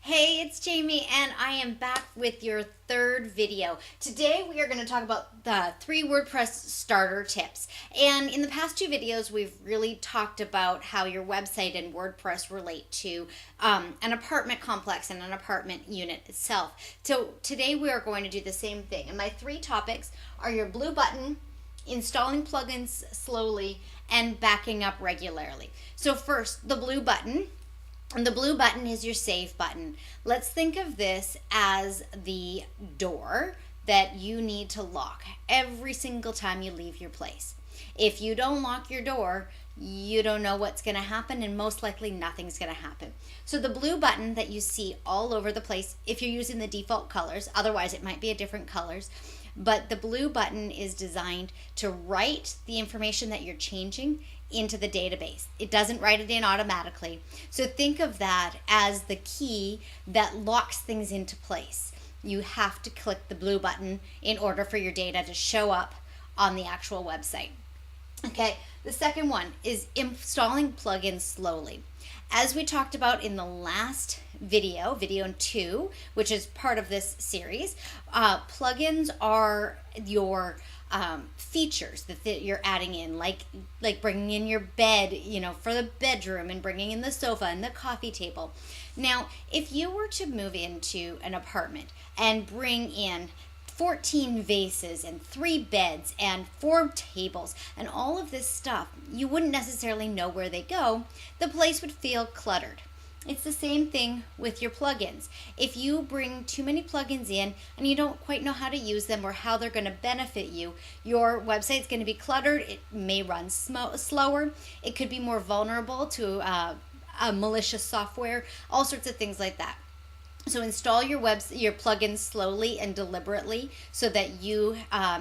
Hey, it's Jamie, and I am back with your third video. Today we are going to talk about the 3 WordPress starter tips. And in the past 2 videos, we've really talked about how your website and WordPress relate to an apartment complex and an apartment unit itself. So today we are going to do the same thing. And my 3 topics are your blue button, installing plugins slowly, and backing up regularly. So first, the blue button. And the blue button is your save button. Let's think of this as the door that you need to lock every single time you leave your place. If you don't lock your door, you don't know what's going to happen, and most likely nothing's going to happen. So the blue button that you see all over the place, if you're using the default colors, otherwise it might be a different colors, but the blue button is designed to write the information that you're changing into the database. It doesn't write it in automatically. So think of that as the key that locks things into place. You have to click the blue button in order for your data to show up on the actual website. Okay, the second one is installing plugins slowly. As we talked about in the last video 2, which is part of this series, plugins are your features that you're adding in, like bringing in your bed, for the bedroom, and bringing in the sofa and the coffee table. Now, if you were to move into an apartment and bring in 14 vases and 3 beds and 4 tables and all of this stuff, you wouldn't necessarily know where they go. The place would feel cluttered. It's the same thing with your plugins. If you bring too many plugins in and you don't quite know how to use them or how they're going to benefit you, your website's going to be cluttered. It may run slower. It could be more vulnerable to a malicious software, all sorts of things like that. So install your plugins slowly and deliberately so that you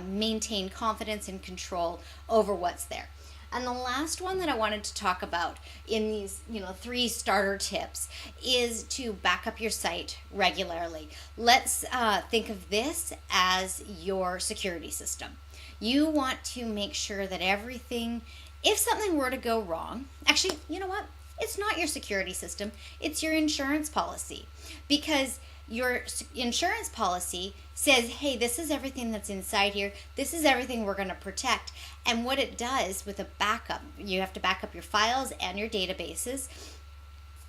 maintain confidence and control over what's there. And the last one that I wanted to talk about in these 3 starter tips is to back up your site regularly. Let's think of this as your security system. You want to make sure that everything, if something were to go wrong, actually, you know what? It's not your security system, it's your insurance policy. Because your insurance policy says, hey, this is everything that's inside here. This is everything we're going to protect. And what it does with a backup, you have to back up your files and your databases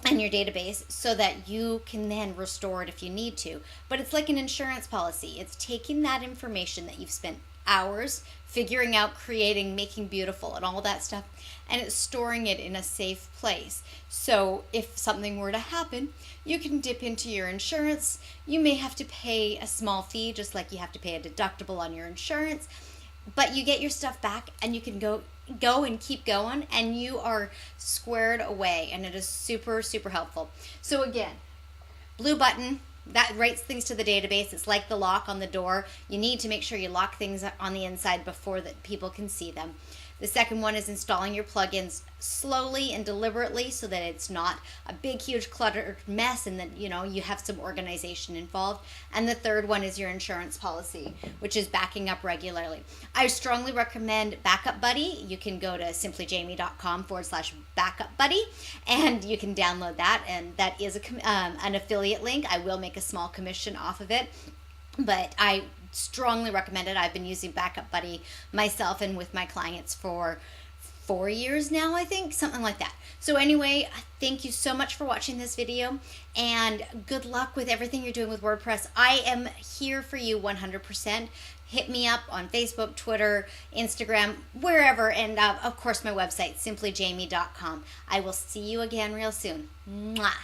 and your database so that you can then restore it if you need to. But it's like an insurance policy. It's taking that information that you've spent hours figuring out, creating, making beautiful, and all that stuff, and it's storing it in a safe place. So if something were to happen, you can dip into your insurance. You may have to pay a small fee, just like you have to pay a deductible on your insurance, but you get your stuff back and you can go and keep going, and you are squared away, and it is super, super helpful. So again, blue button, that writes things to the database. It's like the lock on the door. You need to make sure you lock things on the inside before that people can see them. The second one is installing your plugins slowly and deliberately so that it's not a big, huge cluttered mess and that you have some organization involved. And the third one is your insurance policy, which is backing up regularly. I strongly recommend Backup Buddy. You can go to simplyjamie.com/backup buddy and you can download that, and that is an affiliate link. I will make a small commission off of it, but I strongly recommend it. I've been using Backup Buddy myself and with my clients for 4 years now, I think, something like that. So anyway, thank you so much for watching this video, and good luck with everything you're doing with WordPress. I am here for you 100%. Hit me up on Facebook, Twitter, Instagram, wherever, and of course my website, simplyjamie.com. I will see you again real soon. Mwah.